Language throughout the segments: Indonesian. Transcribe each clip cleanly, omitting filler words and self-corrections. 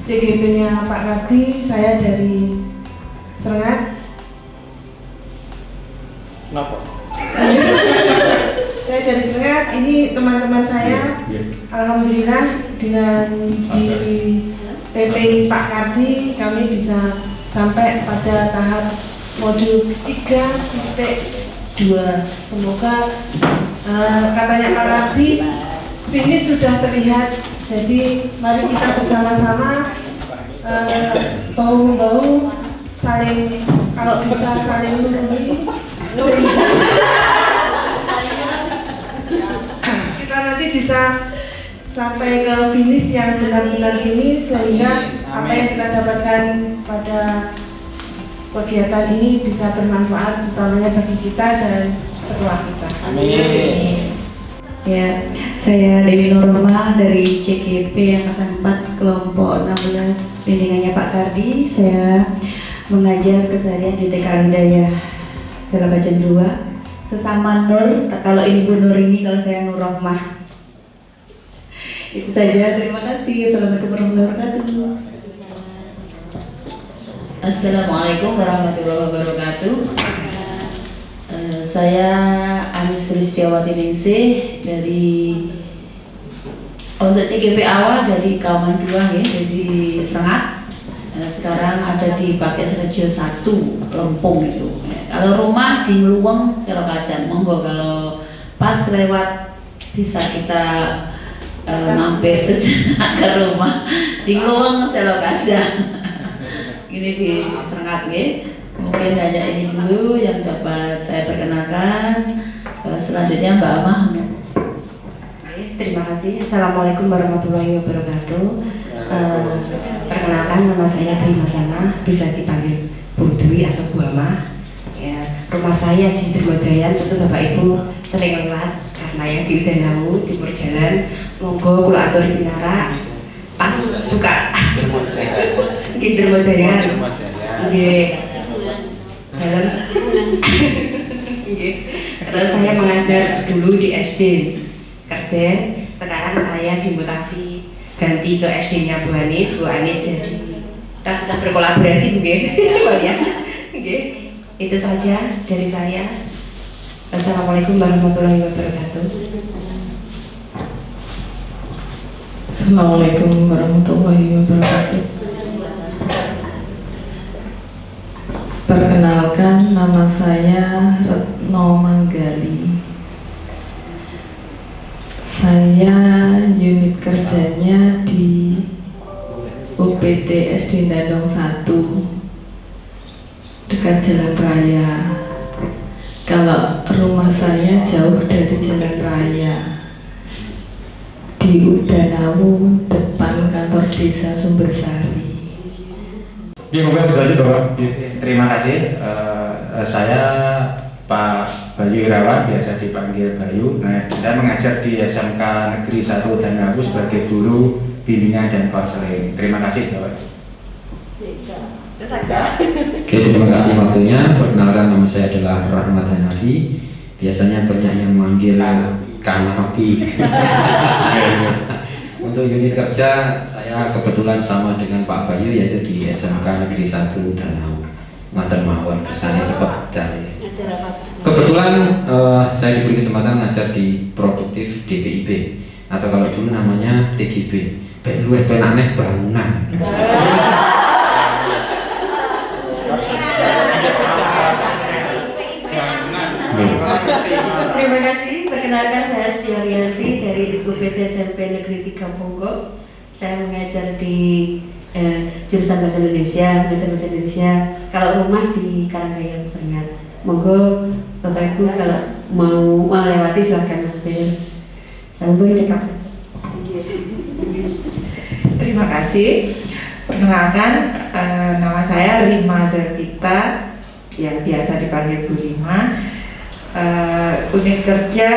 CGP-nya Pak Kardi, saya dari Serengat. Kenapa? Saya dari Serengat, ini teman-teman saya. Alhamdulillah dengan di PP Pak Kardi kami bisa sampai pada tahap modul 3.2. Semoga katanya Pak Kardi finish sudah terlihat. Jadi mari kita bersama-sama bahu-bahu saling, kalau bisa saling melindungi. Kita nanti bisa sampai ke finish yang benar-benar finish, sehingga apa yang kita dapatkan pada kegiatan ini bisa bermanfaat utamanya bagi kita dan sekolah kita. Amin. Ya, saya Dewi Nurma dari CGP Angkatan 4 kelompok 16 bimbingannya Pak Kardi. Saya mengajar keseharian di TK Hidayah Selabajan 2. Sesama Nur, kalau ini Bu Nur ini, kalau saya Nur Rohmah. Itu saja, terima kasih. Assalamualaikum warahmatullahi wabarakatuh. Assalamualaikum warahmatullahi wabarakatuh. Saya Anis Sulistiawati Ningsih dari untuk CGP awal dari Kauman 2 ya, jadi Serengat. Sekarang ada di Pakis Rejo 1 Lempung itu. Kalau rumah di Luweng Selokajan, monggo kalau pas lewat bisa kita mampir sejenak ke rumah di Luweng Selokajan. Ini di Serengat ya. Mungkin hanya ini dulu yang dapat saya perkenalkan. Selanjutnya Mbak Amah. Terima kasih. Assalamualaikum warahmatullahi wabarakatuh. Perkenalkan, nama saya Dwi Masana, bisa dipanggil Bu Dwi atau Bu Amah. Ya, rumah saya di Dermajayan, tentu Bapak Ibu sering lewat karena yang di Udanawu, timur jalan. Monggo kula aturi pinara pas buka di Dermajayan. Nggih. Dalam. Nggih. Terus saya mengajar dulu di SD Kerjen, sekarang saya dimutasi ganti ke SD-nya Bu Anis jadi kita bisa berkolaborasi mungkin. Ya. Itu saja dari saya. Assalamualaikum warahmatullahi wabarakatuh. Assalamualaikum warahmatullahi wabarakatuh. Perkenalkan, nama saya Retno Manggali. Saya unit kerjanya di UPT SD Dandong 1 dekat Jalan Raya. Kalau rumah saya jauh dari Jalan Raya, di Udanawu, depan kantor desa Sumbersari. Terima kasih. Saya Pak Bayu Irawan, biasa dipanggil Bayu. Nah, saya mengajar di SMK Negeri 1 Udanawu sebagai guru bimbingan dan konseling. Terima kasih, Bapak. Oke, terima kasih waktunya. Perkenalkan, nama saya adalah Rahmat Hanafi. Biasanya banyak yang memanggil Kang Hafi. Untuk unit kerja, saya kebetulan sama dengan Pak Bayu, yaitu di SMK Negeri 1 Udanawu. Ngaten mawon, kesannya cepat dari. Kebetulan saya diberi kesempatan ngajar di produktif DPIB, atau kalau dulu namanya TGB. Luwih penaknya bangunan. Terima kasih. Perkenalkan, saya Setia Rianti dari UPT SMP Negeri 3 Ponggok. Saya mengajar di jurusan Bahasa Indonesia, mengajar Bahasa Indonesia. Kalau rumah di Karanggayam Serengat. Monggo Bapak Ibu kalau mau melewati silakan mampir. Sampai cekap. Terima kasih. Perkenalkan, nama saya Rima Zertita, yang biasa dipanggil Bu Rima. Unit kerja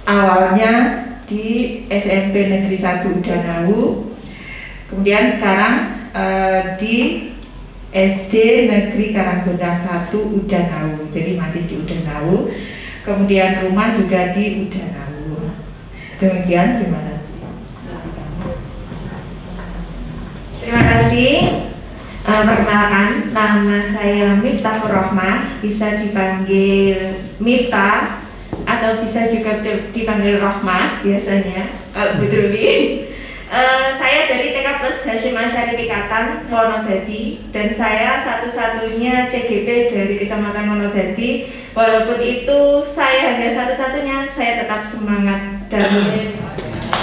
awalnya di SMP Negeri 1 Udanawu, kemudian sekarang di SD Negeri Karanggondang 1 Udanawu, jadi masih di Udanawu. Kemudian rumah juga di Udanawu. Demikian, terima kasih. Terima Perkenalkan, nama saya Miftahur Rohmah, bisa dipanggil Miftah atau bisa juga dipanggil Rohmah biasanya kalau Bu Truli. Saya dari TK Plus Hasyim Asyari Pikatan, Wonodadi, dan saya satu-satunya CGP dari Kecamatan Wonodadi. Walaupun itu saya hanya satu-satunya, saya tetap semangat dan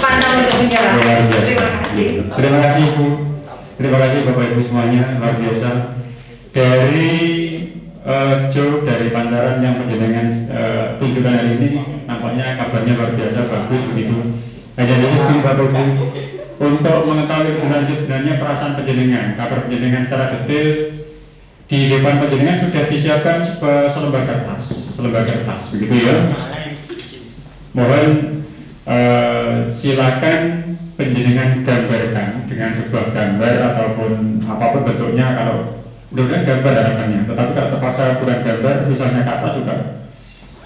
pantang untuk menyerah. Terima kasih. Terima kasih Ibu. Terima kasih Bapak Ibu semuanya, luar biasa. Dari Joe dari Pantaran yang penjenengan tunjukkan hari ini, nampaknya kabarnya luar biasa, bagus begitu. Hanya saja Bapak Ibu, untuk mengetahui lebih lanjut sebenarnya perasaan penjenengan, kabar penjenengan secara detail, di depan penjenengan sudah disiapkan selembar kertas, begitu ya. Mohon silakan penjenengan gambarkan dengan sebuah gambar ataupun apapun bentuknya, kalau mudah-mudahan gambar harapannya, tetapi kalau terpaksa bukan gambar, misalnya kata juga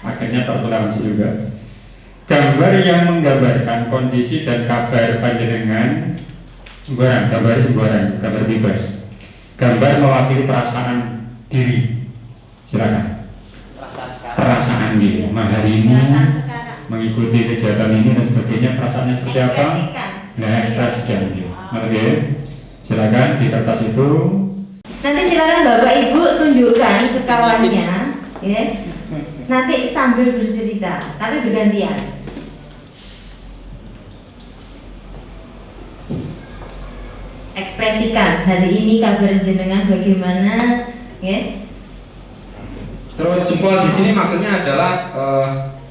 akhirnya tertoleransi juga. Gambar yang menggambarkan kondisi dan kabar panjenengan sembarang, gambar bebas. Gambar mewakili perasaan diri, silakan. Perasaan diri, hari ini mengikuti kegiatan ini dan sebagainya, perasaannya seperti apa? Nah, ekspresikan gitu. Oke, silakan di kertas itu. Nanti silakan Bapak Ibu tunjukkan ke kawannya, ya. Nanti sambil bercerita, tapi bergantian. Ekspresikan hari ini kabar jenengan bagaimana, ya. Terus jempol di sini maksudnya adalah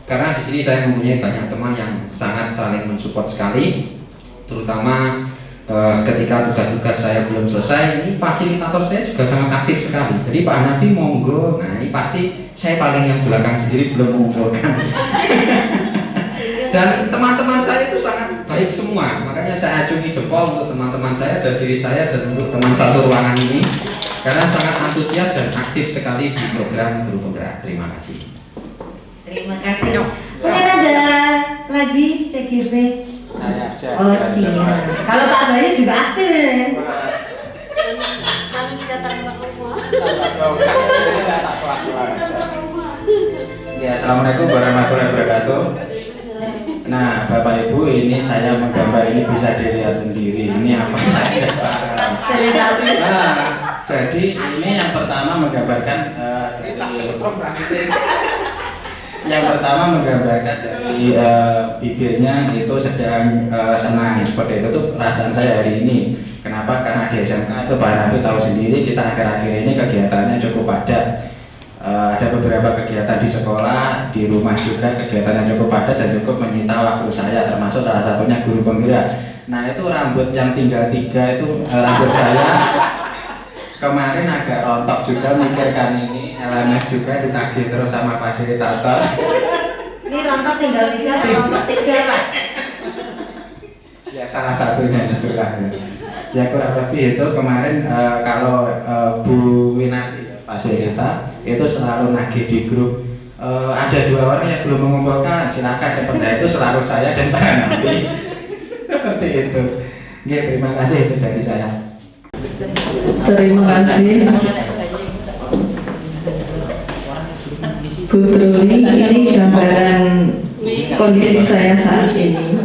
karena di sini saya mempunyai banyak teman yang sangat saling mensupport sekali, terutama ketika tugas-tugas saya belum selesai, ini fasilitator saya juga sangat aktif sekali. Jadi Pak Hanafi monggo, nah ini pasti saya paling yang belakang sendiri belum mengumpulkan. Dan teman-teman saya itu sangat baik semua, makanya saya acungi jempol untuk teman-teman saya dan diri saya dan untuk teman satu ruangan ini, karena sangat antusias dan aktif sekali di program Guru Penggerak. Terima kasih. Terima kasih. Mungkin ada lagi CGP? Saya aja. Oh siap. Kalau Pak Bayu juga aktif ya? Manusia tanpa rumah. Ya, assalamualaikum warahmatullahi wabarakatuh. Nah, Bapak Ibu, ini saya menggambar ini bisa dilihat sendiri. Ini apa saja. Nah, jadi ini yang pertama menggambarkan yang pertama menggambarkan dari bibirnya itu sedang senang, seperti itu tuh perasaan saya hari ini. Kenapa? Karena di SMK itu Pak Hanafi tahu sendiri, kita akhir-akhir ini kegiatannya cukup padat. Ada beberapa kegiatan di sekolah, di rumah juga kegiatannya cukup padat dan cukup menyita waktu saya, termasuk salah satunya guru penggerak. Nah, itu rambut yang tinggal 3 itu rambut saya kemarin agak rontok juga, mikirkan ini LMS juga ditagih terus sama fasilitator. Ini rontok tinggal 3, rontok 3 Pak. Ya salah satunya itulah. Ya kurang lebih itu kemarin kalau Bu Winati fasilita itu selalu nagih di grup, ada 2 orang yang belum mengumpulkan, silakan seperti itu, selalu saya dan Pak Hanafi. Seperti itu. Oke, terima kasih itu dari saya. Terima kasih Bu Truli. Ini gambaran kondisi saya saat ini.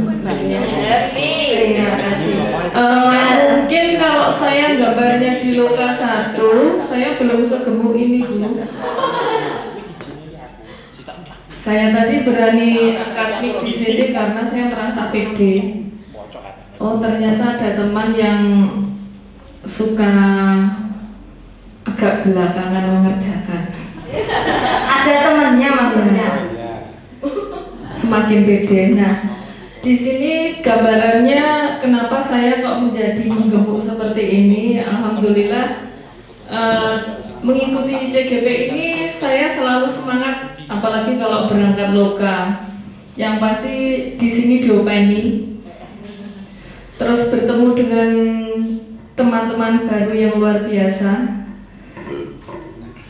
Mungkin kalau saya gambarnya di loka 1, saya belum segemuk ini Bu. Saya tadi berani angkat mic di sini karena saya merasa pede. Oh, ternyata ada teman yang suka agak belakangan mengerjakan. Ada temannya maksudnya. Semakin pede. Nah, di sini gambarannya kenapa saya kok menjadi menggemuk seperti ini. Alhamdulillah mengikuti CGP ini saya selalu semangat, apalagi kalau berangkat loka. Yang pasti di sini diopeni. Terus bertemu dengan teman-teman baru yang luar biasa.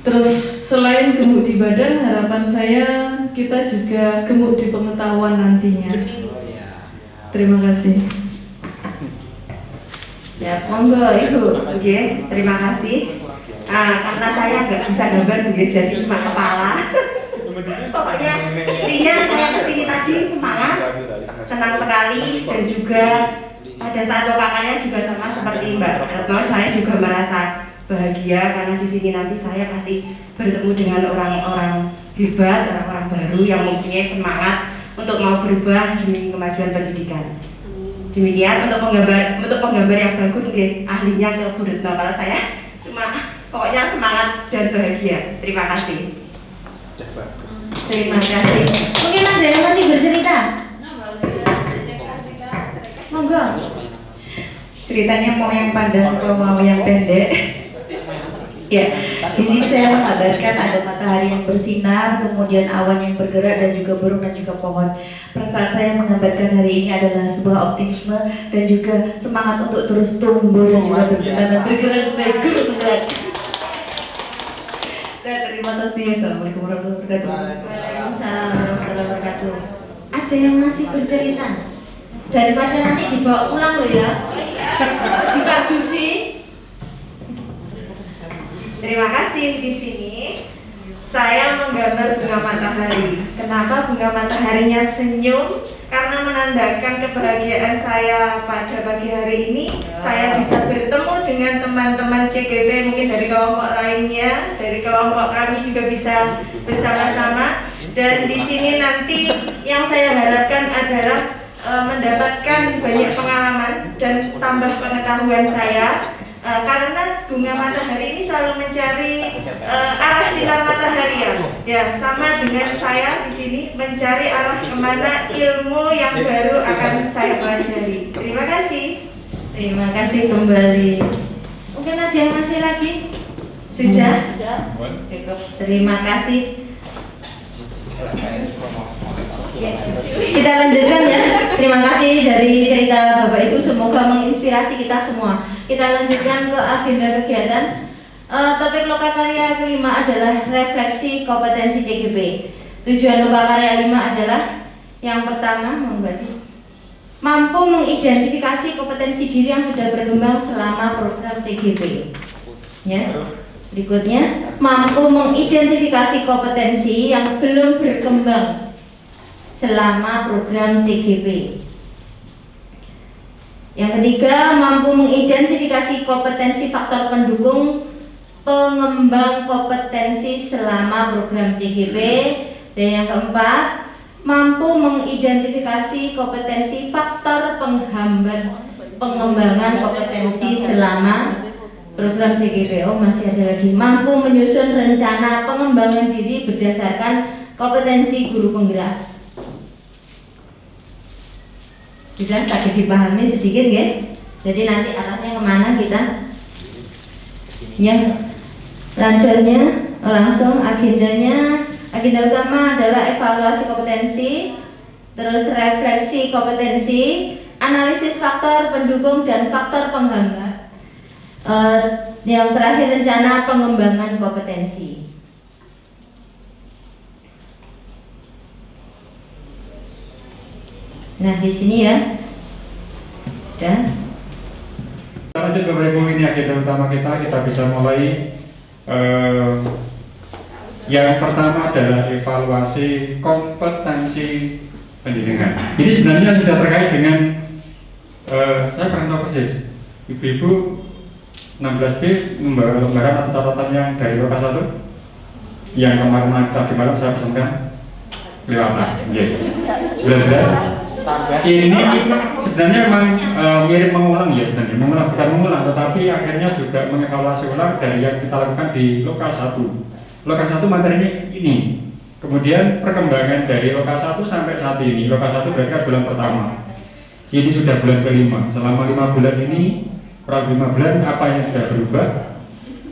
Terus selain gemuk di badan, harapan saya kita juga gemuk di pengetahuan nantinya. Terima kasih. Ya, monggo Ibu. Oke, terima kasih. Karena saya nggak bisa gambar, jadi cuma kepala. Pokoknya intinya saya kesini tadi semangat, senang sekali, dan juga pada saat lokakannya juga sama seperti Mbak Retno, saya juga merasa bahagia karena di sini nanti saya pasti bertemu dengan orang-orang hebat, orang-orang baru yang mempunyai semangat untuk mau berubah demi kemajuan pendidikan. Demikian untuk penggambar yang bagus, ahlinya ke Bu Retno. Kalau saya cuma pokoknya semangat dan bahagia. Terima kasih. Terima kasih. Mungkin ada yang masih bercerita? Monggo. Ceritanya mau yang panjang atau mau yang pendek? Ya, di sini saya menggambarkan ada matahari yang bersinar, kemudian awan yang bergerak dan juga burung dan juga pohon. Perasaan saya menggambarkan hari ini adalah sebuah optimisme dan juga semangat untuk terus tumbuh dan juga berkembang dan bergerak sebagai guru penggerak. Dan terima kasih. Assalamualaikum warahmatullahi wabarakatuh. Waalaikumsalam warahmatullahi wabarakatuh. Ada yang masih bercerita? Daripada nanti dibawa pulang loh ya. Dikardusi. Terima kasih. Di sini saya menggambar bunga matahari. Kenapa bunga mataharinya senyum? Karena menandakan kebahagiaan saya pada pagi hari ini. Saya bisa bertemu dengan teman-teman CGP, mungkin dari kelompok lainnya, dari kelompok kami juga bisa bersama-sama. Dan di sini nanti yang saya harapkan adalah mendapatkan banyak pengalaman dan tambah pengetahuan saya. Karena bunga matahari ini selalu mencari arah sinar matahari ya, sama dengan saya di sini mencari arah kemana ilmu yang baru akan saya pelajari. Terima kasih. Terima kasih kembali. Mungkin ada yang masih lagi? Sudah? Cukup. Terima kasih. Kita lanjutkan ya. Terima kasih dari cerita Bapak Ibu, semoga menginspirasi kita semua. Kita lanjutkan ke agenda kegiatan. Topik lokakarya kelima adalah refleksi kompetensi CGP. Tujuan lokakarya 5 adalah yang pertama mampu mengidentifikasi kompetensi diri yang sudah berkembang selama program CGP. Ya. Berikutnya, mampu mengidentifikasi kompetensi yang belum berkembang selama program CGP. Yang ketiga, mampu mengidentifikasi kompetensi faktor pendukung pengembang kompetensi selama program CGP. Dan yang keempat, mampu mengidentifikasi kompetensi faktor penghambat pengembangan kompetensi selama program CGP. Masih ada lagi, mampu menyusun rencana pengembangan diri berdasarkan kompetensi guru penggerak. Bisa sakit dipahami sedikit ya. Jadi nanti arahnya kemana kita? Ya, lanjutnya langsung agendanya. Agenda utama adalah evaluasi kompetensi, terus refleksi kompetensi, analisis faktor pendukung dan faktor penghambat. Yang terakhir rencana pengembangan kompetensi. Nah di sini ya, dan lanjut Bapak Ibu, ini agenda utama kita bisa mulai. Yang pertama adalah evaluasi kompetensi pendidikan. Ini sebenarnya sudah terkait dengan saya kurang tahu persis. Ibu-ibu 16B membawa lembaran atau catatan yang dari Loka 1 yang kemarin tadi malam saya pesankan lewat 19. Ini sebenarnya memang mirip mengulang ya, sebenarnya mengulang bukan mengulang, tetapi akhirnya juga mengevaluasi ulang dari yang kita lakukan di Loka 1. Loka 1 materinya ini, kemudian perkembangan dari Loka 1 sampai saat ini. Loka 1 berarti kan bulan pertama, ini sudah bulan kelima. Selama 5 bulan ini, kurang 5 bulan, apa yang sudah berubah,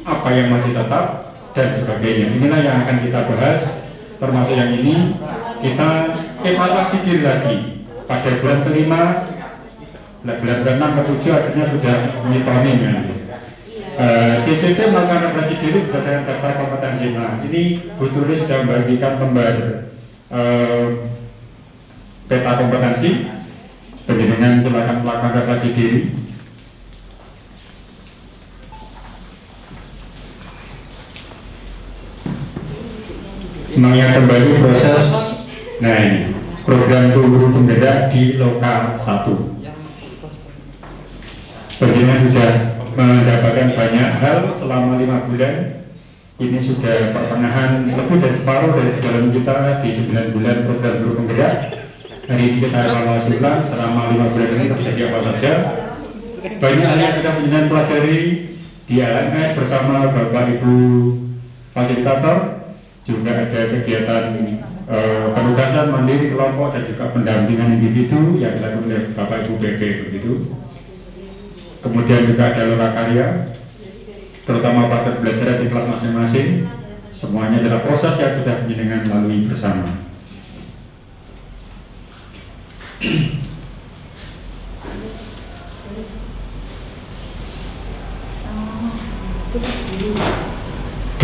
apa yang masih tetap, dan sebagainya. Inilah yang akan kita bahas, termasuk yang ini kita evaluasi diri lagi. Pada bulan kelima, bulan ke-6 ke-7 akhirnya sudah monitoring ya. CGP melakukan refleksi diri berdasarkan daftar kompetensi. Nah, ini Bu Tuli sudah membagikan lembar peta kompetensi. Penjenengan silakan melakukan refleksi diri. mengingat kembali proses program guru penggerak di lokal 1. Tentunya sudah mendapatkan banyak hal selama 5 bulan. Ini sudah pertengahan, lebih dari separuh dari dalam kita di 9 bulan program guru penggerak. Hari ini kita evaluasi ulang selama 5 bulan ini terjadi apa saja. Banyak hal yang sudah menyenangkan pelajari di LMS bersama Bapak Ibu fasilitator. Juga ada kegiatan penugasan mandiri kelompok dan juga pendampingan individu yang dilakukan oleh Bapak Ibu BP begitu. Kemudian juga ada loka karya, terutama pada belajar di kelas masing-masing. Semuanya adalah proses yang sudah jenengan lalui bersama.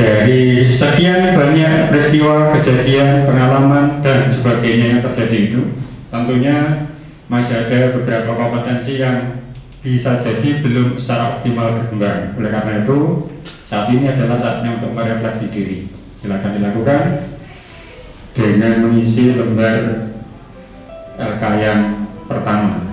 Dari sekian banyak peristiwa, kejadian, pengalaman, dan sebagainya yang terjadi itu, tentunya masih ada beberapa kompetensi yang bisa jadi belum secara optimal berkembang. Oleh karena itu, saat ini adalah saatnya untuk merefleksi diri. Silakan dilakukan dengan mengisi lembar LK yang pertama.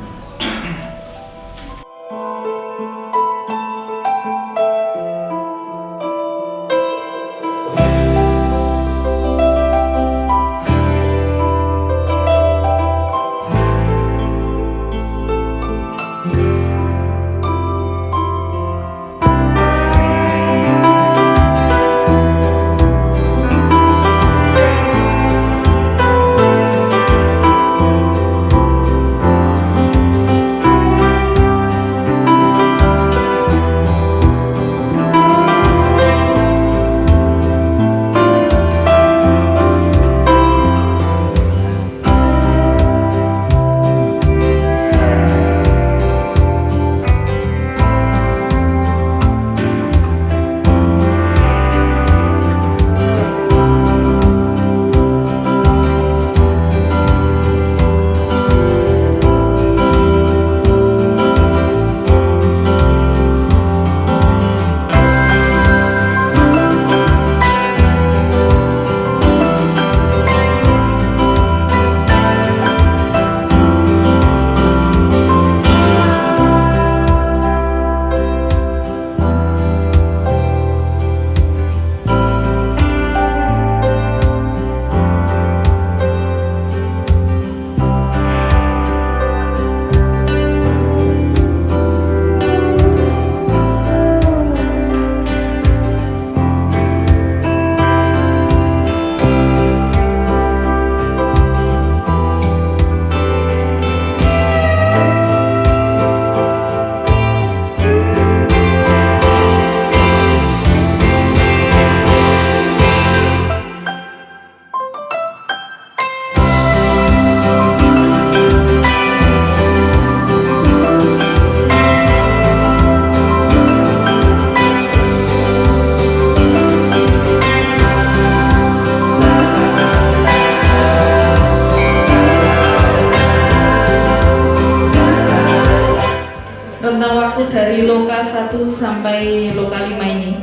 Dari loka 1 sampai loka 5 ini.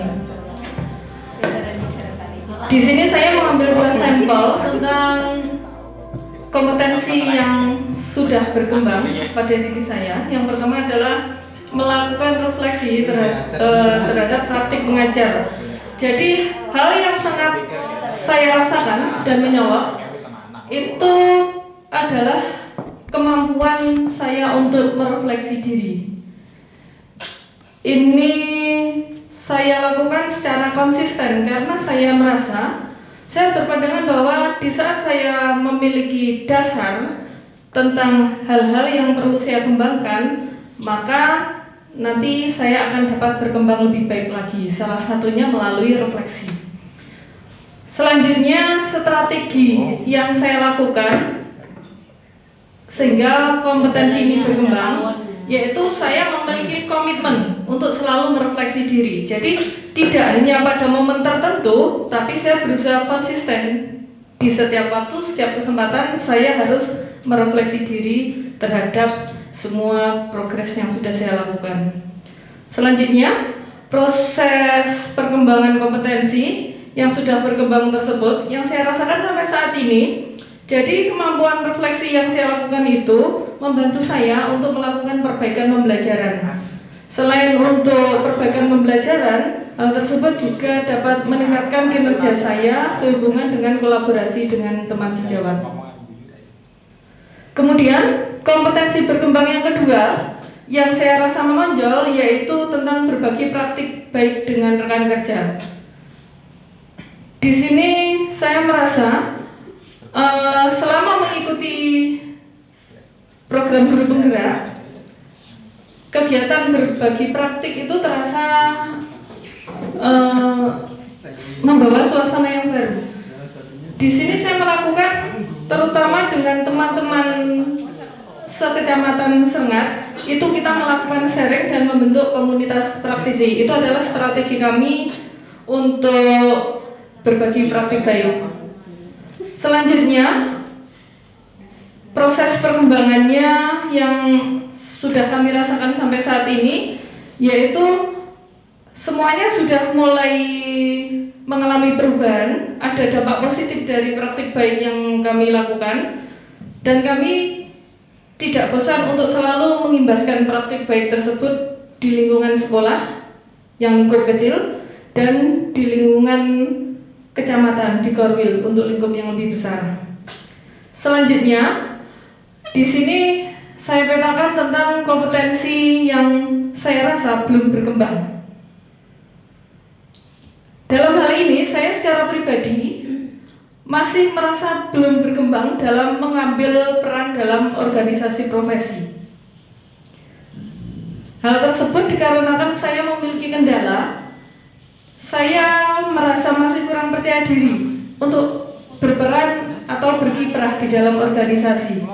Di sini saya mengambil 2 sampel tentang kompetensi yang sudah berkembang pada diri saya. Yang pertama adalah melakukan refleksi terhadap praktik mengajar. Jadi hal yang sangat saya rasakan dan menjawab itu adalah kemampuan saya untuk merefleksi diri. Ini saya lakukan secara konsisten karena saya merasa, saya berpandangan bahwa di saat saya memiliki dasar tentang hal-hal yang perlu saya kembangkan, maka nanti saya akan dapat berkembang lebih baik lagi, salah satunya melalui refleksi. Selanjutnya, strategi yang saya lakukan sehingga kompetensi ini berkembang, yaitu saya memiliki komitmen untuk selalu merefleksi diri. Jadi tidak hanya pada momen tertentu, tapi saya berusaha konsisten di setiap waktu, setiap kesempatan saya harus merefleksi diri terhadap semua progres yang sudah saya lakukan. Selanjutnya, proses perkembangan kompetensi yang sudah berkembang tersebut, yang saya rasakan sampai saat ini, jadi kemampuan refleksi yang saya lakukan itu membantu saya untuk melakukan perbaikan pembelajaran. Selain untuk perbaikan pembelajaran, hal tersebut juga dapat meningkatkan kinerja saya sehubungan dengan kolaborasi dengan teman sejawat. Kemudian, kompetensi berkembang yang kedua yang saya rasa menonjol yaitu tentang berbagi praktik baik dengan rekan kerja. Di sini saya merasa selama mengikuti program guru penggerak, kegiatan berbagi praktik itu terasa membawa suasana yang baru. Di sini saya melakukan terutama dengan teman-teman sekecamatan Serengat, itu kita melakukan sharing dan membentuk komunitas praktisi. Itu adalah strategi kami untuk berbagi praktik baik. Selanjutnya, proses perkembangannya yang sudah kami rasakan sampai saat ini, yaitu semuanya sudah mulai mengalami perubahan, ada dampak positif dari praktik baik yang kami lakukan, dan kami tidak bosan untuk selalu mengimbaskan praktik baik tersebut di lingkungan sekolah yang lingkup kecil dan di lingkungan kecamatan di Korwil untuk lingkup yang lebih besar. Selanjutnya, di sini saya petakan tentang kompetensi yang saya rasa belum berkembang. Dalam hal ini, saya secara pribadi masih merasa belum berkembang dalam mengambil peran dalam organisasi profesi. Hal tersebut dikarenakan saya memiliki kendala. Saya merasa masih kurang percaya diri untuk berperan atau berkiprah di dalam organisasi.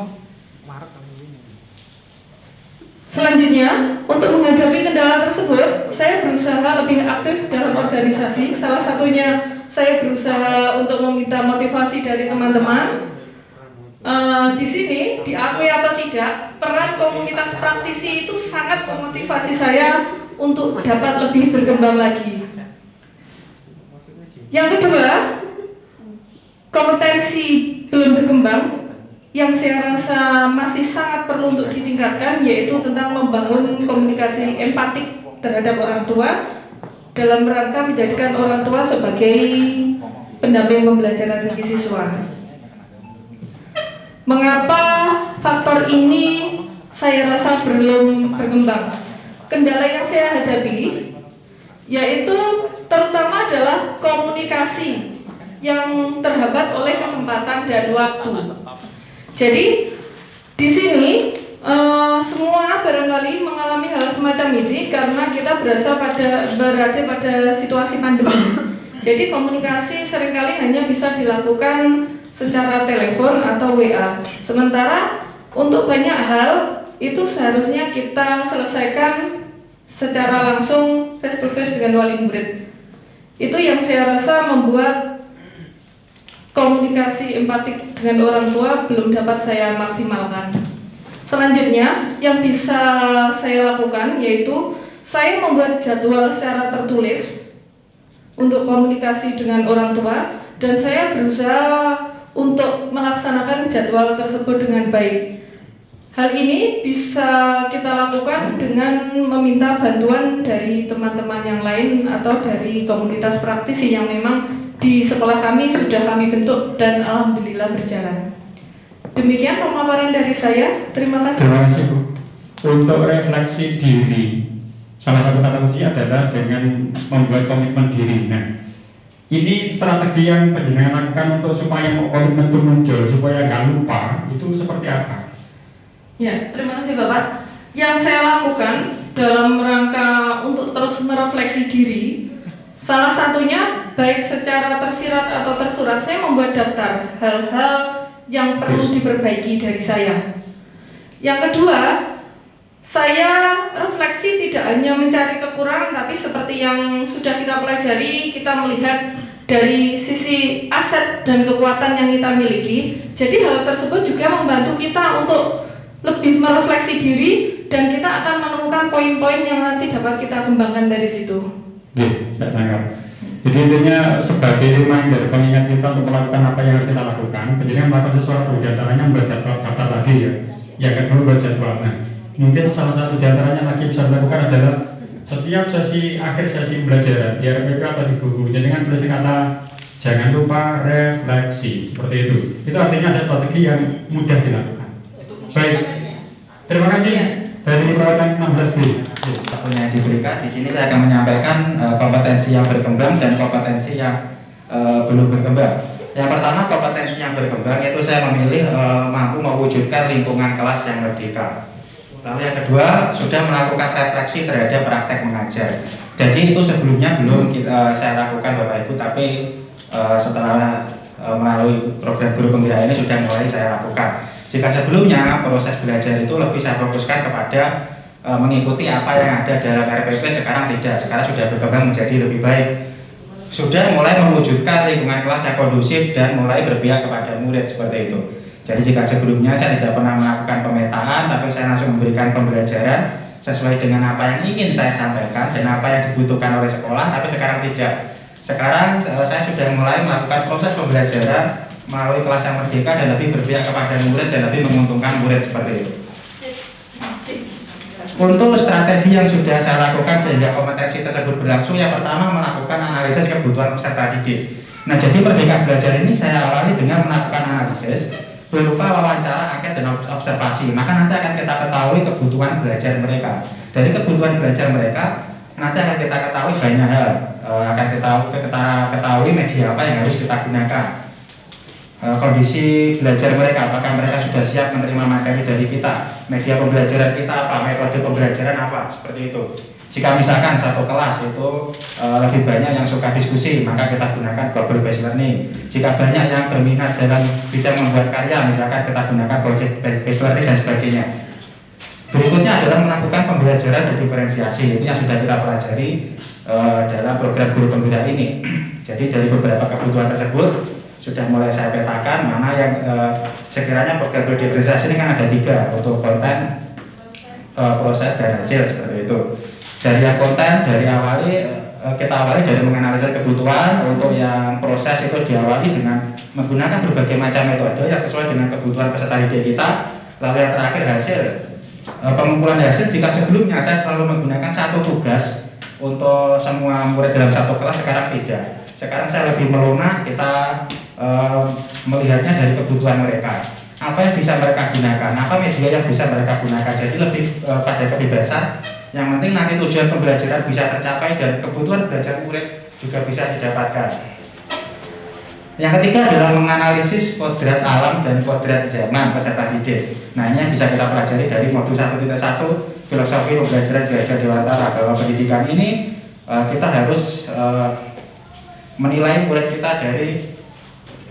Selanjutnya, untuk menghadapi kendala tersebut, saya berusaha lebih aktif dalam organisasi. Salah satunya, saya berusaha untuk meminta motivasi dari teman-teman. Di sini, diakui atau tidak, peran komunitas praktisi itu sangat memotivasi saya untuk dapat lebih berkembang lagi. Yang kedua, kompetensi belum berkembang yang saya rasa masih sangat perlu untuk ditingkatkan, yaitu tentang membangun komunikasi empatik terhadap orang tua dalam rangka menjadikan orang tua sebagai pendamping pembelajaran bagi siswa. Mengapa faktor ini saya rasa belum berkembang? Kendala yang saya hadapi yaitu terutama adalah komunikasi yang terhambat oleh kesempatan dan waktu. Jadi di sini semua barangkali mengalami hal semacam ini karena kita berada pada situasi pandemi. Jadi komunikasi seringkali hanya bisa dilakukan secara telepon atau WA. Sementara untuk banyak hal itu seharusnya kita selesaikan secara langsung face to face dengan wali murid. Itu yang saya rasa membuat komunikasi empatik dengan orang tua belum dapat saya maksimalkan. Selanjutnya, yang bisa saya lakukan yaitu saya membuat jadwal secara tertulis untuk komunikasi dengan orang tua, dan saya berusaha untuk melaksanakan jadwal tersebut dengan baik. Hal ini bisa kita lakukan dengan meminta bantuan dari teman-teman yang lain atau dari komunitas praktisi yang memang di sekolah kami sudah kami bentuk dan alhamdulillah berjalan. Demikian pemaparan dari saya. Terima kasih. Terima kasih, Bu. Untuk refleksi diri, salah satu kata kunci adalah dengan membuat komitmen diri. Nah, ini strategi yang penjenengan lakukan untuk supaya komitmen itu muncul, supaya nggak lupa, itu seperti apa? Ya, terima kasih Bapak. Yang saya lakukan dalam rangka untuk terus merefleksi diri, salah satunya baik secara tersirat atau tersurat, saya membuat daftar hal-hal yang perlu diperbaiki dari saya. Yang kedua, saya refleksi tidak hanya mencari kekurangan, tapi seperti yang sudah kita pelajari, kita melihat dari sisi aset dan kekuatan yang kita miliki. Jadi hal tersebut juga membantu kita untuk lebih merefleksi diri, dan kita akan menemukan poin-poin yang nanti dapat kita kembangkan dari situ. Oke, saya tangkap. Jadi intinya sebagai reminder, pengingat kita untuk melakukan apa yang harus kita lakukan. Penjenengan melakukan sesuatu, diantaranya membaca daftar lagi ya. Yang kedua baca jadwal. Nah, mungkin salah satu diantaranya lagi bisa dilakukan adalah setiap sesi akhir sesi pembelajaran di RPP atau di buku, jangan tulis kata jangan lupa refleksi seperti itu. Itu artinya ada strategi yang mudah dilakukan. Baik, terima kasih dari program 16B. Waktunya yang diberikan di sini saya akan menyampaikan kompetensi yang berkembang dan kompetensi yang belum berkembang. Yang pertama kompetensi yang berkembang itu saya memilih mampu mewujudkan lingkungan kelas yang merdeka. Lalu yang kedua sudah melakukan refleksi terhadap praktek mengajar. Jadi itu sebelumnya belum saya lakukan Bapak Ibu, tapi setelah melalui program guru penggerak ini sudah mulai saya lakukan. Jika sebelumnya proses belajar itu lebih saya fokuskan kepada mengikuti apa yang ada dalam RPP, sekarang tidak. Sekarang sudah berkembang menjadi lebih baik. Sudah mulai mewujudkan lingkungan kelas yang kondusif dan mulai berpihak kepada murid seperti itu. Jadi jika sebelumnya saya tidak pernah melakukan pemetaan, tapi saya langsung memberikan pembelajaran sesuai dengan apa yang ingin saya sampaikan dan apa yang dibutuhkan oleh sekolah, tapi sekarang tidak. Sekarang saya sudah mulai melakukan proses pembelajaran melalui kelas yang merdeka dan lebih berpihak kepada murid dan lebih menguntungkan murid seperti itu. Untuk strategi yang sudah saya lakukan sehingga kompetensi tersebut berlangsung, yang pertama melakukan analisis kebutuhan peserta didik. Nah, jadi Merdeka Belajar ini saya awali dengan melakukan analisis berupa wawancara, angket, dan observasi. Maka nanti akan kita ketahui kebutuhan belajar mereka. Dari kebutuhan belajar mereka, nanti akan kita ketahui banyak hal. Akan kita ketahui media apa yang harus kita gunakan. Kondisi belajar mereka, apakah mereka sudah siap menerima materi dari kita, media pembelajaran kita apa, metode pembelajaran apa, seperti itu. Jika misalkan satu kelas itu lebih banyak yang suka diskusi, maka kita gunakan global based learning. Jika banyak yang berminat dalam bidang membuat karya, misalkan kita gunakan project based learning dan sebagainya. Berikutnya adalah melakukan pembelajaran dan diferensiasi, itu yang sudah kita pelajari dalam program guru penggerak ini. Jadi dari beberapa kebutuhan tersebut sudah mulai saya petakan mana yang sekiranya program diferensiasi ini kan ada 3 untuk konten, proses, dan hasil seperti itu. Dari yang konten, kita awali dari menganalisa kebutuhan. Untuk yang proses itu diawali dengan menggunakan berbagai macam metode yang sesuai dengan kebutuhan peserta didik kita. Lalu yang terakhir hasil, pengumpulan hasil. Jika sebelumnya saya selalu menggunakan satu tugas untuk semua murid dalam satu kelas, sekarang tidak. Sekarang saya lebih melunak, kita melihatnya dari kebutuhan mereka. Apa yang bisa mereka gunakan, apa media yang bisa mereka gunakan. Jadi lebih pada kebebasan. Yang penting nanti tujuan pembelajaran bisa tercapai dan kebutuhan belajar murid juga bisa didapatkan. Yang ketiga adalah menganalisis kodrat alam dan kodrat zaman peserta didik. Nah, ini yang bisa kita pelajari dari modul 1.1 filosofi pembelajaran belajar dewantara. Bahwa pendidikan ini kita harus menilai murid kita dari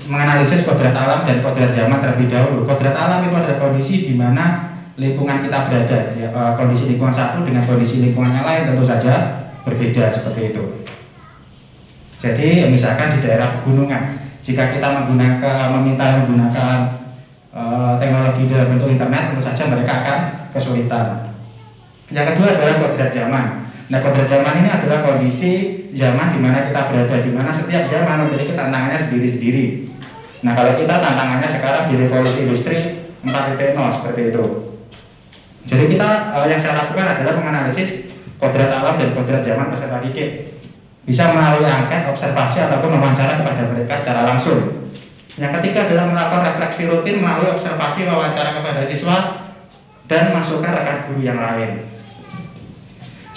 menganalisis kodrat alam dan kodrat zaman terlebih dahulu. Kodrat alam itu adalah kondisi di mana lingkungan kita berada, ya, kondisi lingkungan satu dengan kondisi lingkungan yang lain tentu saja berbeda seperti itu. Jadi misalkan di daerah pegunungan, jika kita meminta menggunakan teknologi dalam bentuk internet, tentu saja mereka akan kesulitan. Yang kedua adalah kodrat zaman. Nah, kodrat zaman ini adalah kondisi zaman di mana kita berada, di mana setiap zaman memiliki tantangannya sendiri-sendiri. Nah, kalau kita tantangannya sekarang di revolusi industri 4.0 seperti itu. Jadi kita yang saya lakukan adalah menganalisis kodrat alam dan kodrat zaman peserta didik. Bisa melalui angket, observasi, ataupun wawancara kepada mereka secara langsung. Yang ketiga adalah melakukan refleksi rutin melalui observasi, wawancara kepada siswa, dan masukkan rekan guru yang lain.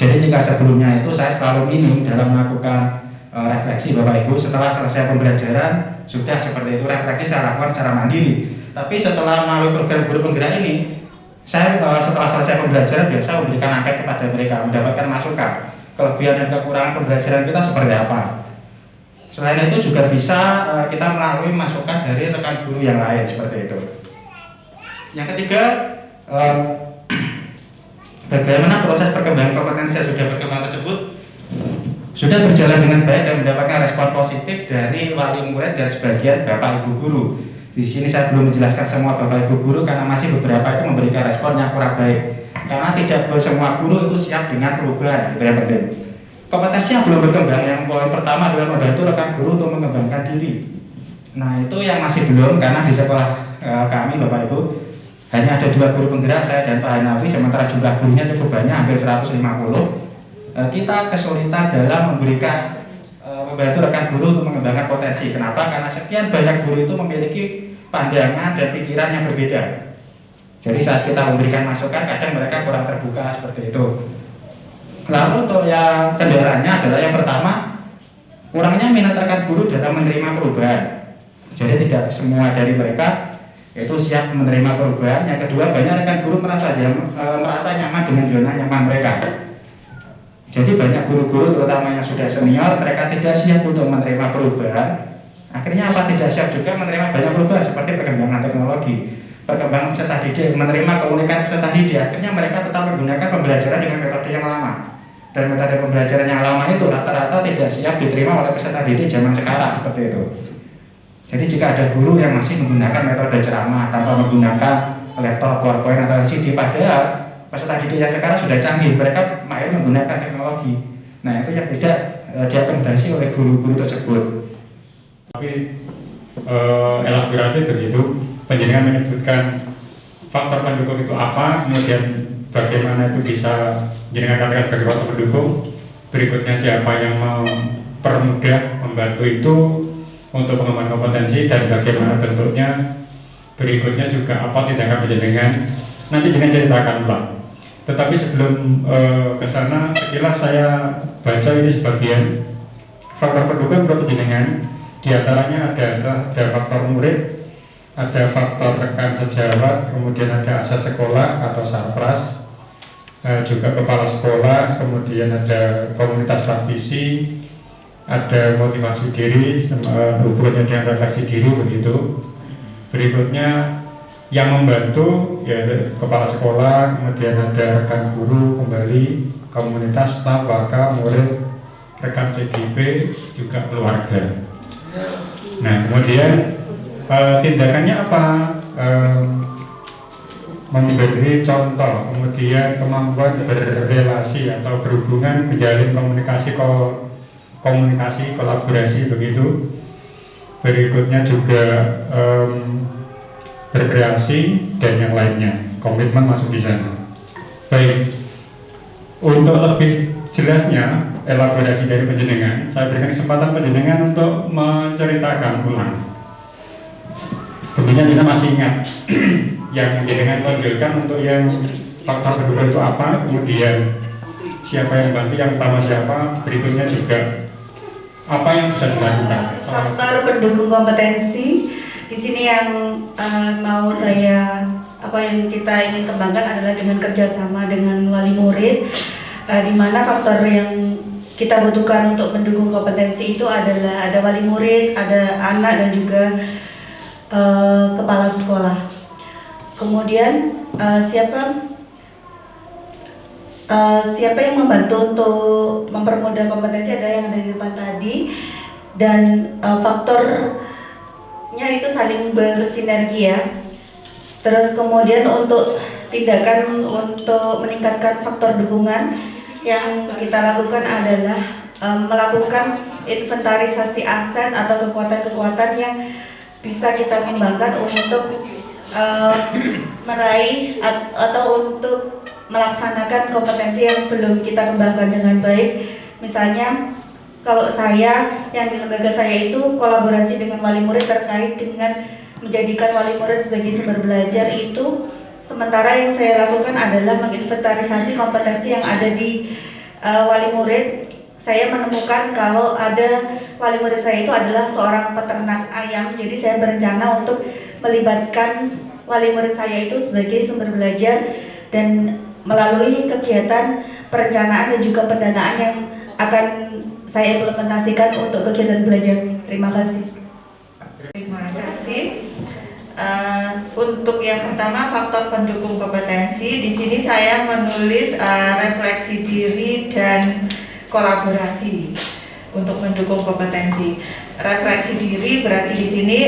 Jadi jika sebelumnya itu saya selalu minum dalam melakukan refleksi Bapak Ibu, setelah selesai pembelajaran sudah seperti itu refleksi saya lakukan secara mandiri. Tapi setelah melalui program guru penggerak ini, saya setelah selesai pembelajaran biasa memberikan angket kepada mereka, mendapatkan masukan kelebihan dan kekurangan pembelajaran kita seperti apa. Selain itu juga bisa kita melalui masukan dari rekan guru yang lain seperti itu. Yang ketiga, bagaimana proses perkembangan kompetensi yang sudah berkembang tersebut sudah berjalan dengan baik dan mendapatkan respon positif dari wali murid dan sebagian bapak ibu guru. Di sini saya belum menjelaskan semua bapak ibu guru karena masih beberapa itu memberikan respon yang kurang baik. Karena tidak semua guru itu siap dengan perubahan, itu yang penting. kompetensi yang belum berkembang. Yang poin pertama adalah membantu rekan guru untuk mengembangkan diri. Nah itu yang masih belum, karena di sekolah kami Bapak Ibu hanya ada 2 guru penggerak, saya dan Pak Hanafi, sementara jumlah gurunya cukup banyak, hampir 150. Kita kesulitan dalam memberikan membantu rekan guru untuk mengembangkan potensi. Kenapa? Karena sekian banyak guru itu memiliki pandangan dan pikiran yang berbeda. Jadi saat kita memberikan masukan, kadang mereka kurang terbuka seperti itu. Lalu untuk yang kendalanya adalah yang pertama, kurangnya minat rekan guru dalam menerima perubahan. Jadi tidak semua dari mereka itu siap menerima perubahan. Yang kedua, banyak rekan guru merasa nyaman dengan zona nyaman mereka. Jadi banyak guru-guru terutama yang sudah senior, mereka tidak siap untuk menerima perubahan. Akhirnya apa? Tidak siap juga menerima banyak perubahan seperti perkembangan teknologi, perkembangan peserta didik, menerima komunikasi peserta didik. Akhirnya mereka tetap menggunakan pembelajaran dengan metode yang lama. Dan metode pembelajaran yang lama itu rata-rata tidak siap diterima oleh peserta didik zaman sekarang seperti itu. Jadi jika ada guru yang masih menggunakan metode ceramah tanpa menggunakan laptop, PowerPoint atau LCD, padahal peserta didik yang sekarang sudah canggih, mereka mahir menggunakan teknologi. Nah itu yang tidak diakomodasi oleh guru-guru tersebut. Tapi elaboratif begitu, penjenengan menyebutkan faktor pendukung itu apa, kemudian bagaimana itu bisa jenengan katakan sebagai faktor pendukung. Berikutnya siapa yang mempermudah, membantu itu untuk pengembangan kompetensi dan bagaimana bentuknya. Berikutnya juga apa tindakan penjenengan, nanti dengan ceritakan Pak. Tetapi sebelum ke sana, sekilas saya baca ini sebagian faktor pendukung menurut penjenengan. Di antaranya ada faktor murid, ada faktor rekan sejawat, kemudian ada aset sekolah atau sarpras, juga kepala sekolah, kemudian ada komunitas praktisi, ada motivasi diri, hubungannya dengan refleksi diri begitu. Berikutnya yang membantu ya kepala sekolah, kemudian ada rekan guru kembali, komunitas, staf, waka, murid, rekan CGP, juga keluarga. Nah kemudian tindakannya apa? Memberi contoh, kemudian kemampuan berrelasi atau berhubungan, menjalin komunikasi, kolaborasi begitu. Berikutnya juga berkreasi dan yang lainnya, komitmen masuk di sana. Baik, untuk lebih jelasnya elaborasi dari penjenengan, saya berikan kesempatan penjenengan untuk menceritakan ulang. Tentunya kita masih ingat yang penjenengan tonjolkan untuk yang faktor pendukung itu apa, kemudian siapa yang bantu, yang pertama siapa, berikutnya juga apa yang bisa dilakukan. Faktor pendukung kompetensi di sini yang mau saya, apa yang kita ingin kembangkan adalah dengan kerjasama dengan wali murid, di mana faktor yang kita butuhkan untuk mendukung kompetensi itu adalah ada wali murid, ada anak dan juga kepala sekolah. Kemudian siapa yang membantu untuk mempermudah kompetensi ada yang ada di depan tadi, dan faktornya itu saling bersinergi ya. Terus kemudian untuk tindakan untuk meningkatkan faktor dukungan yang kita lakukan adalah melakukan inventarisasi aset atau kekuatan-kekuatan yang bisa kita kembangkan untuk meraih atau untuk melaksanakan kompetensi yang belum kita kembangkan dengan baik. Misalnya kalau saya, yang di lembaga saya itu kolaborasi dengan wali murid terkait dengan menjadikan wali murid sebagai sumber belajar itu. Sementara yang saya lakukan adalah menginventarisasi kompetensi yang ada di wali murid. Saya menemukan kalau ada wali murid saya itu adalah seorang peternak ayam. Jadi saya berencana untuk melibatkan wali murid saya itu sebagai sumber belajar dan melalui kegiatan perencanaan dan juga pendanaan yang akan saya implementasikan untuk kegiatan belajar. Terima kasih. Terima kasih. Untuk yang pertama faktor pendukung kompetensi, di sini saya menulis refleksi diri dan kolaborasi untuk mendukung kompetensi. Refleksi diri berarti di sini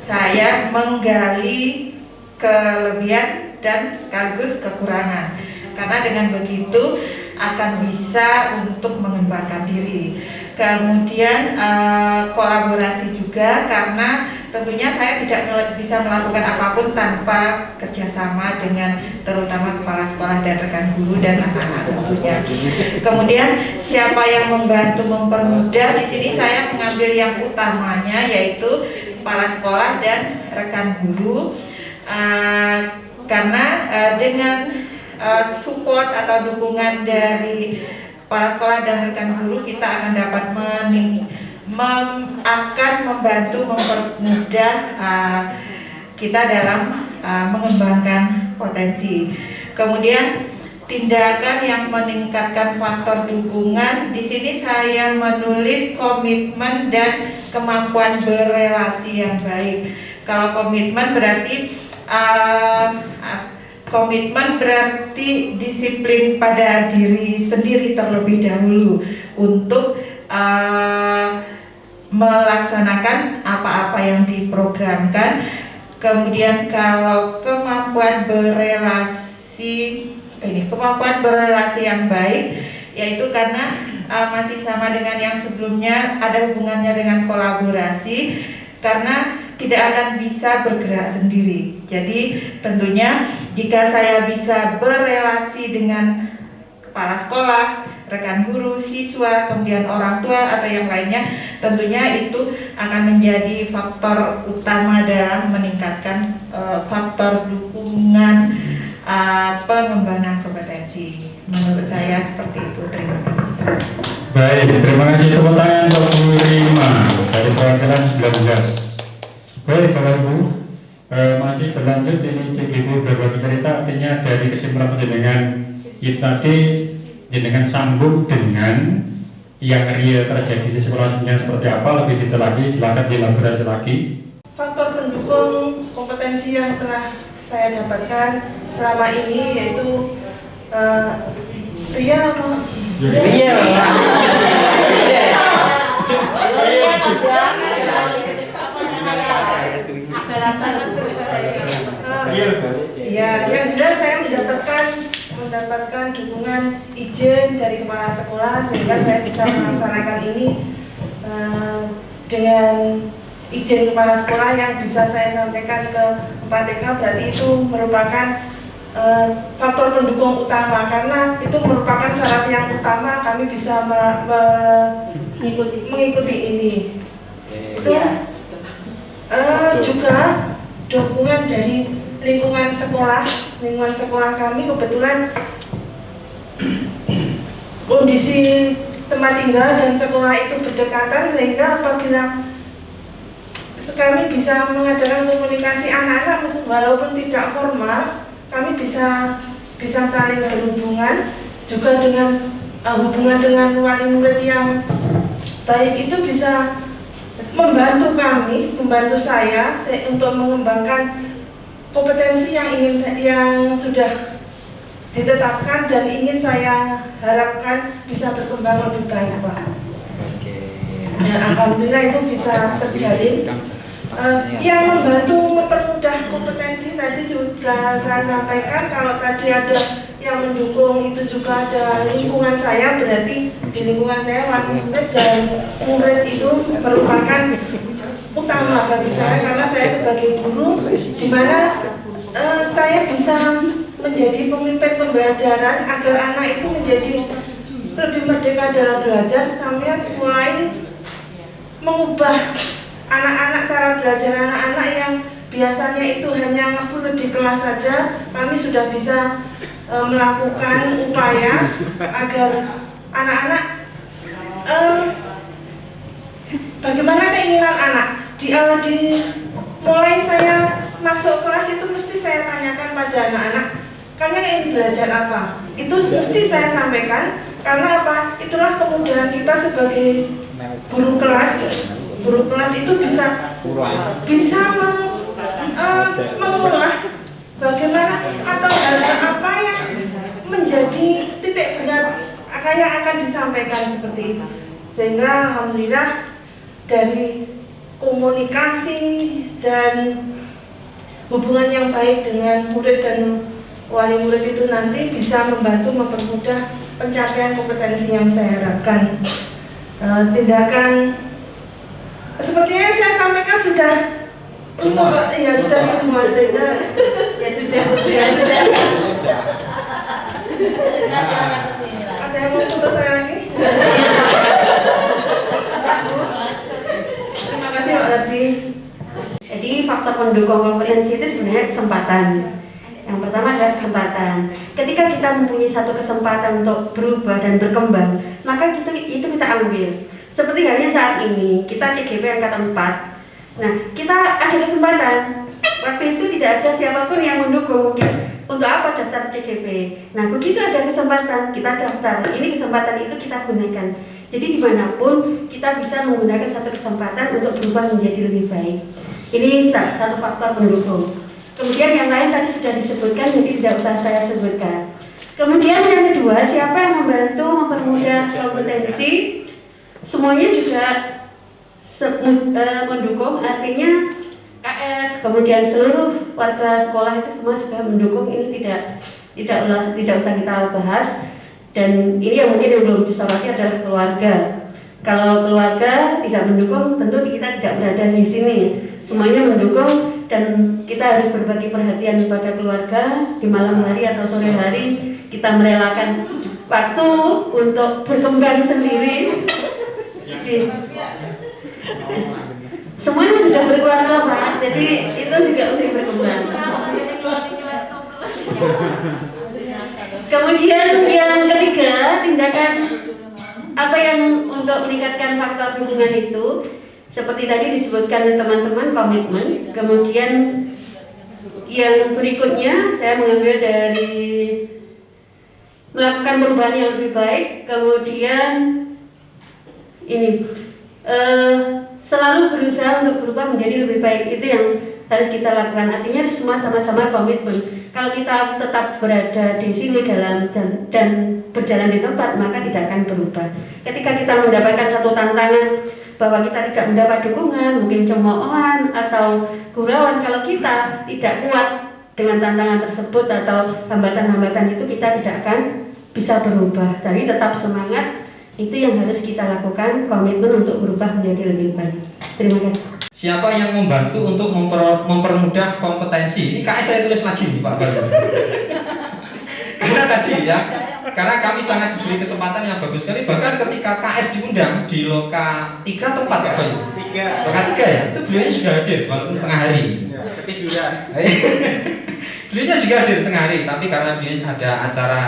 saya menggali kelebihan dan sekaligus kekurangan. Karena dengan begitu akan bisa untuk mengembangkan diri. Kemudian kolaborasi juga, karena tentunya saya tidak bisa melakukan apapun tanpa kerjasama dengan terutama kepala sekolah dan rekan guru dan anak-anak tentunya. Kemudian siapa yang membantu mempermudah, di sini saya mengambil yang utamanya yaitu kepala sekolah dan rekan guru, karena dengan support atau dukungan dari kepala sekolah dan rekan guru kita akan dapat akan membantu mempermudah kita dalam mengembangkan potensi. Kemudian tindakan yang meningkatkan faktor dukungan, di sini saya menulis komitmen dan kemampuan berelasi yang baik. Kalau komitmen berarti disiplin pada diri sendiri terlebih dahulu untuk melaksanakan apa-apa yang diprogramkan. Kemudian kalau kemampuan berelasi yang baik, yaitu karena masih sama dengan yang sebelumnya, ada hubungannya dengan kolaborasi, karena tidak akan bisa bergerak sendiri. Jadi tentunya jika saya bisa berelasi dengan kepala sekolah, rekan guru, siswa, kemudian orang tua atau yang lainnya, tentunya itu akan menjadi faktor utama dalam meningkatkan faktor dukungan pengembangan kompetensi. Menurut saya seperti itu. Terima kasih. Baik, terima kasih. Tepuk tangan untuk Bu Rima dari perwakilan 19. Baik Bapak Ibu, masih berlanjut ini CGP berbagi cerita, artinya dari kesimpulan penjenengan itu tadi jenengan sambung dengan yang real terjadi di sekolah seperti apa, lebih detail lagi, silakan dielaborasi lagi. Faktor pendukung kompetensi yang telah saya dapatkan selama ini yaitu real apa? Ya, yang jelas saya mendapatkan dukungan izin dari kepala sekolah sehingga saya bisa melaksanakan ini dengan izin kepala sekolah yang bisa saya sampaikan ke PTK. Berarti itu merupakan faktor pendukung utama, karena itu merupakan syarat yang utama kami bisa mengikuti ini. Itu juga dukungan dari lingkungan sekolah kami. Kebetulan kondisi tempat tinggal dan sekolah itu berdekatan, sehingga apabila kami bisa mengadakan komunikasi anak-anak walaupun tidak formal, kami bisa saling berhubungan juga dengan hubungan dengan wali murid yang baik. Itu bisa membantu saya untuk mengembangkan kompetensi yang sudah ditetapkan dan ingin saya harapkan bisa berkembang lebih baik, Pak. Dan alhamdulillah itu bisa terjalin. Yang membantu mempermudah kompetensi tadi juga saya sampaikan, kalau tadi ada yang mendukung itu juga ada lingkungan saya, berarti di lingkungan saya wali murid dan murid itu merupakan utama bagi saya, karena saya sebagai guru di mana saya bisa menjadi pemimpin pembelajaran agar anak itu menjadi lebih merdeka dalam belajar, sampai mulai mengubah anak-anak, cara belajar anak-anak yang biasanya itu hanya ngefull di kelas saja. Kami sudah bisa melakukan upaya agar anak-anak bagaimana keinginan anak mulai saya masuk kelas itu mesti saya tanyakan pada anak-anak, kalian ingin belajar apa? Itu mesti saya sampaikan, karena apa? Itulah kemudahan kita sebagai guru kelas. Guru kelas itu bisa mengolah bagaimana atau hal apa yang menjadi titik berat yang akan disampaikan seperti itu. Sehingga alhamdulillah dari komunikasi dan hubungan yang baik dengan murid dan wali murid itu nanti bisa membantu mempermudah pencapaian kompetensi yang saya harapkan. Tindakan sepertinya yang saya sampaikan sudah Semua. ya sudah semua sehingga Ya sudah. ada yang mau foto saya lagi? Terima kasih Pak Lati. Jadi faktor pendukung kompetensi itu sebenarnya kesempatan. Yang pertama adalah kesempatan. Ketika kita mempunyai satu kesempatan untuk berubah dan berkembang, maka itu kita ambil. Seperti halnya saat ini, kita CGP angkatan 4. Nah, kita ada kesempatan. Waktu itu tidak ada siapapun yang mendukung. Untuk apa daftar CGP? Nah, begitu ada kesempatan, kita daftar. Ini kesempatan itu kita gunakan. Jadi dimanapun kita bisa menggunakan satu kesempatan untuk berubah menjadi lebih baik. Ini satu faktor pendukung. Kemudian yang lain tadi sudah disebutkan, jadi tidak usah saya sebutkan. Kemudian yang kedua, siapa yang membantu mempermudah kompetensi? Semuanya juga mendukung, artinya KS, kemudian seluruh warga sekolah itu semua sudah mendukung. Ini tidak usah kita bahas. Dan ini yang mungkin yang belum disoroti adalah keluarga. Kalau keluarga tidak mendukung, tentu kita tidak berada di sini. Semuanya mendukung dan kita harus berbagi perhatian pada keluarga. Di malam hari atau sore hari kita merelakan waktu untuk berkembang sendiri. Semuanya sudah berkeluarga Pak, jadi itu juga untuk berkembang. Kemudian yang ketiga, tindakan apa yang untuk meningkatkan faktor dukungan itu, seperti tadi disebutkan teman-teman, komitmen. Kemudian yang berikutnya saya mengambil dari melakukan perubahan yang lebih baik. Kemudian ini selalu berusaha untuk berubah menjadi lebih baik. Itu yang harus kita lakukan. Artinya itu semua sama-sama komitmen. Kalau kita tetap berada di sini dan berjalan di tempat, maka tidak akan berubah. Ketika kita mendapatkan satu tantangan bahwa kita tidak mendapat dukungan, mungkin cemoohan atau gurauan, kalau kita tidak kuat dengan tantangan tersebut atau hambatan-hambatan itu, kita tidak akan bisa berubah. Jadi tetap semangat. Itu yang harus kita lakukan, komitmen untuk berubah menjadi lebih baik. Terima kasih. Siapa yang membantu untuk mempermudah kompetensi? Ini KS saya tulis lagi nih Pak Bayu. Karena tadi ya, karena kami sangat diberi kesempatan yang bagus sekali. Bahkan ketika KS diundang di Loka 3 atau 4 Pak Bayu? 3. Loka 3 ya, itu beliaunya juga hadir walaupun setengah hari. Ya, ketiduran. Beliaunya juga hadir setengah hari, tapi karena beliau ada acara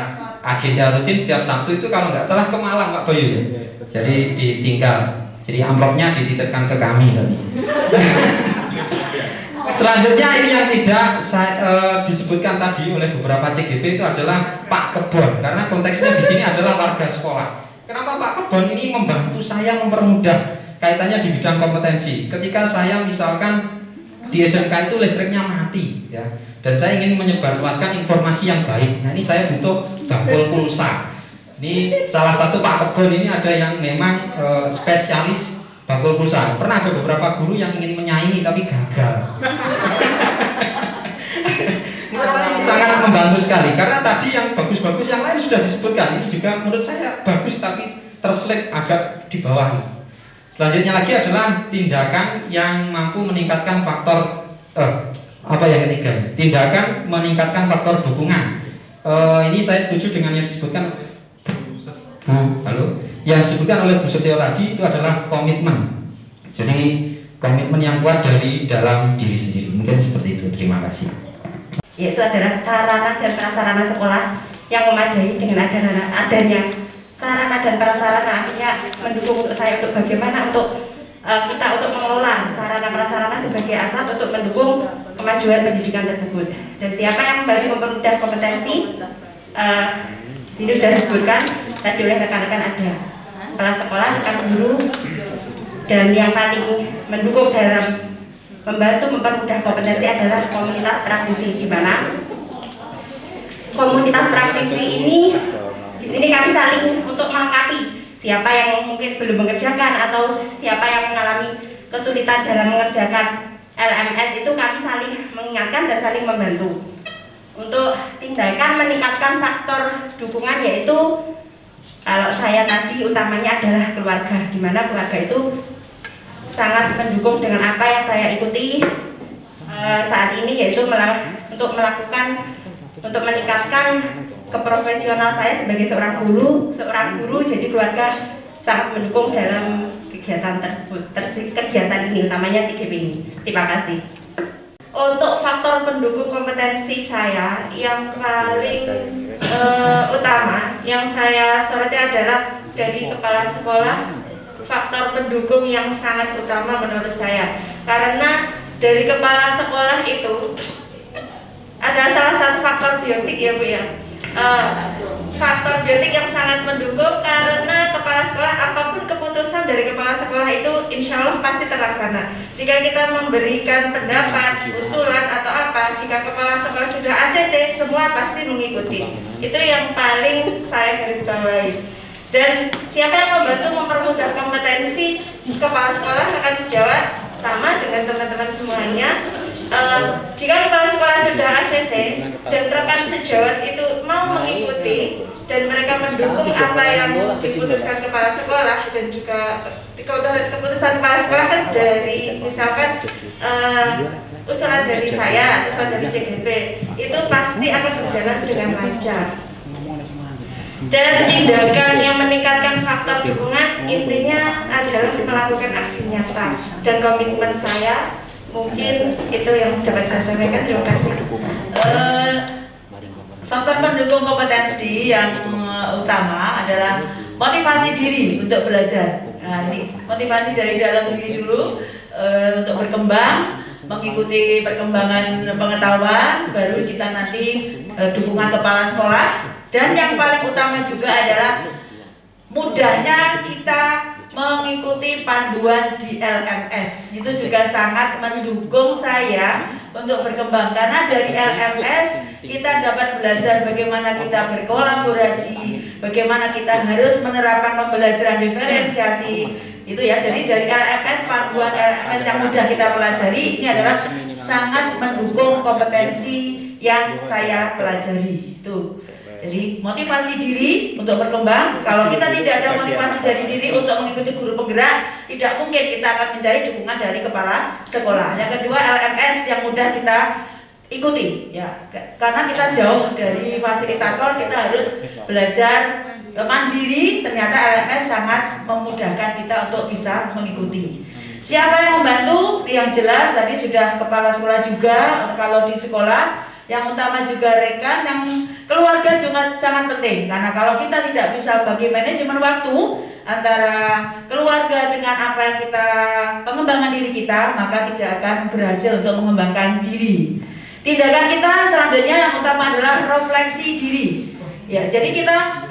agenda rutin setiap Sabtu itu kalau nggak salah ke Malang Pak Bayu ya. Jadi ditinggal. Jadi amplopnya dititipkan ke kami tadi. Selanjutnya ini yang tidak disebutkan tadi oleh beberapa CGP itu adalah Pak Kebon, karena konteksnya di sini adalah warga sekolah. Kenapa Pak Kebon ini membantu saya mempermudah kaitannya di bidang kompetensi? Ketika saya misalkan di SMK itu listriknya mati, ya, dan saya ingin menyebarluaskan informasi yang baik. Nah ini saya butuh bakul pulsa. Ini salah satu Pak Kebon ini ada yang memang spesialis bakul pulsa. Pernah ada beberapa guru yang ingin menyaingi tapi gagal. Menurut saya ini sangat membantu sekali karena tadi yang bagus-bagus yang lain sudah disebutkan. Ini juga menurut saya bagus tapi terselip agak di bawah. Selanjutnya lagi adalah tindakan yang mampu meningkatkan faktor apa yang ketiga? Tindakan meningkatkan faktor dukungan. Ini saya setuju dengan yang disebutkan yang disebutkan oleh Bu Setio tadi itu adalah komitmen. Jadi komitmen yang kuat dari dalam diri sendiri. Mungkin seperti itu. Terima kasih. Yaitu adalah sarana dan prasarana sekolah yang memadai dengan adanya sarana dan prasarana, artinya mendukung untuk saya untuk bagaimana untuk kita untuk mengelola sarana prasarana sebagai asas untuk mendukung kemajuan pendidikan tersebut. Dan siapa yang membantu mempermudah kompetensi? Sini sudah disebutkan tadi oleh rekan-rekan, ada kepala sekolah, rekan guru, dan yang paling mendukung dalam membantu mempermudah kompetensi adalah komunitas praktisi, di mana komunitas praktisi ini di sini kami saling untuk melengkapi siapa yang mungkin belum mengerjakan atau siapa yang mengalami kesulitan dalam mengerjakan LMS itu kami saling mengingatkan dan saling membantu. untuk tindakan meningkatkan faktor dukungan, yaitu kalau saya tadi utamanya adalah keluarga, di mana keluarga itu sangat mendukung dengan apa yang saya ikuti saat ini, yaitu untuk meningkatkan keprofesional saya sebagai seorang guru. Jadi keluarga sangat mendukung dalam kegiatan tersebut, kegiatan ini utamanya CGP ini. Terima kasih. Untuk faktor pendukung kompetensi saya yang paling utama yang saya soroti adalah dari kepala sekolah. Faktor pendukung yang sangat utama menurut saya, karena dari kepala sekolah itu adalah salah satu faktor biotik ya Bu ya. Faktor biotik yang sangat mendukung, karena kepala sekolah, apapun keputusan dari kepala sekolah itu insya Allah pasti terlaksana. Jika kita memberikan pendapat, usulan atau apa, jika kepala sekolah sudah ACC, semua pasti mengikuti. Itu yang paling saya garis bawahi. Dan siapa yang membantu mempermudah kompetensi kepala sekolah akan sejawat sama dengan teman-teman semuanya. Jika kepala sekolah sudah ACC dan rekan sejawat itu mau mengikuti dan mereka mendukung apa yang diputuskan kepala sekolah, dan juga keputusan kepala sekolah kan dari misalkan usulan dari saya, usulan dari CGP, itu pasti akan berjalan dengan lancar. Dan tindakan yang meningkatkan faktor dukungan intinya adalah melakukan aksi nyata, dan komitmen saya mungkin itu yang dapat saya sampaikan. Terima kasih. Faktor pendukung kompetensi yang utama adalah motivasi diri untuk belajar. Nah, ini motivasi dari dalam diri dulu untuk berkembang, mengikuti perkembangan pengetahuan, baru kita nanti dukungan kepala sekolah. Dan yang paling utama juga adalah mudahnya kita mengikuti panduan di LMS. Itu juga sangat mendukung saya untuk berkembang, karena dari LMS kita dapat belajar bagaimana kita berkolaborasi, bagaimana kita harus menerapkan pembelajaran diferensiasi. Itu ya, jadi dari LMS, panduan LMS yang mudah kita pelajari ini adalah sangat mendukung kompetensi yang saya pelajari. Itu. Jadi motivasi diri untuk berkembang. Kalau kita tidak ada motivasi dari diri untuk mengikuti guru penggerak, tidak mungkin kita akan mencari dukungan dari kepala sekolah. Yang kedua, LMS yang mudah kita ikuti, ya, karena kita jauh dari fasilitator, kita harus belajar mandiri. Ternyata LMS sangat memudahkan kita untuk bisa mengikuti. Siapa yang membantu? Yang jelas tadi sudah kepala sekolah juga. Kalau di sekolah yang utama juga rekan, yang keluarga juga sangat penting, karena kalau kita tidak bisa bagi manajemen waktu antara keluarga dengan apa yang kita pengembangan diri kita, maka tidak akan berhasil untuk mengembangkan diri. Tindakan kita selanjutnya yang utama adalah refleksi diri. Ya, jadi kita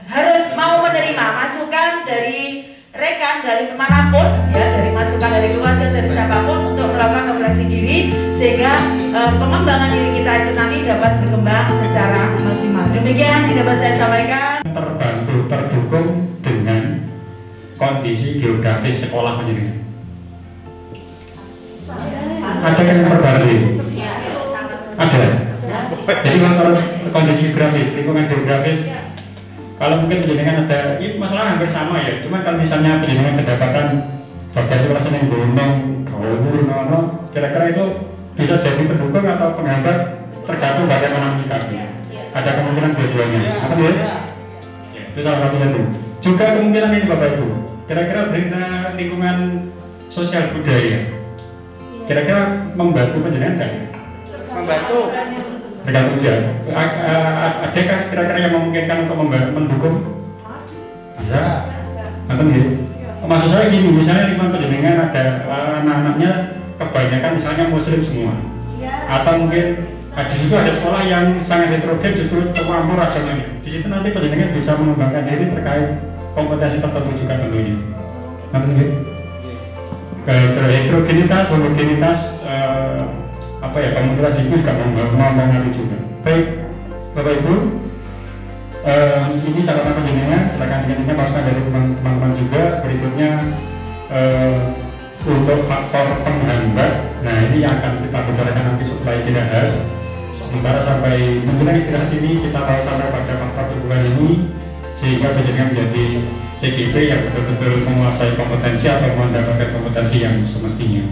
harus mau menerima masukan dari rekan, dari manapun, ya, dari masukan dari keluarga, dari siapapun, untuk melakukan refleksi diri sehingga pengembangan diri kita itu nanti dapat berkembang secara maksimal. Demikian yang dapat saya sampaikan. Terbantu, terdukung dengan kondisi geografis sekolah pendidikan. Ada yang terbarui? Ada. Jadi kalau kondisi geografis, lingkungan geografis, kalau mungkin pendidikan ada, ini masalah hampir sama ya. Cuma kalau misalnya pendidikan kedapatan bagian sekolah seneng gunung, nono, kira-kira itu bisa jadi pendukung atau penghambat, tergantung bagaimana menyikapi. Ada kemungkinan dua-duanya. Apa ya? Itu salah satunya itu. Juga kemungkinan ini Bapak Ibu. Kira-kira dari lingkungan sosial budaya, kira-kira membantu pendidikan kan? Membantu. Tergantung ya. Adakah kira-kira yang memungkinkan untuk mendukung? Bisa. Nonton ya. Maksud saya gini, misalnya lingkungan pendidikan ada anak-anaknya kebanyakan misalnya muslim semua, atau mungkin di situ ada sekolah yang sangat heterogen, justru tercampur agamanya. Di situ nanti pendidikan bisa mengembangkan diri terkait kompetensi tertentu juga tentunya. Nonton ya. Heterogenitas, homogenitas, apa ya, komunitas itu juga mempengaruhi juga. Baik, Bapak Ibu, ini catatan penjenengan, silakan dengan masukan dari teman-teman juga. Berikutnya untuk faktor penghambat, nah ini yang akan kita bicarakan nanti setelah istirahat. Sementara sampai menjelang istirahat ini kita tahu sampai pada fakta perburuan ini, sehingga penjenengan menjadi CGP yang betul-betul menguasai kompetensi atau mendapatkan kompetensi yang semestinya.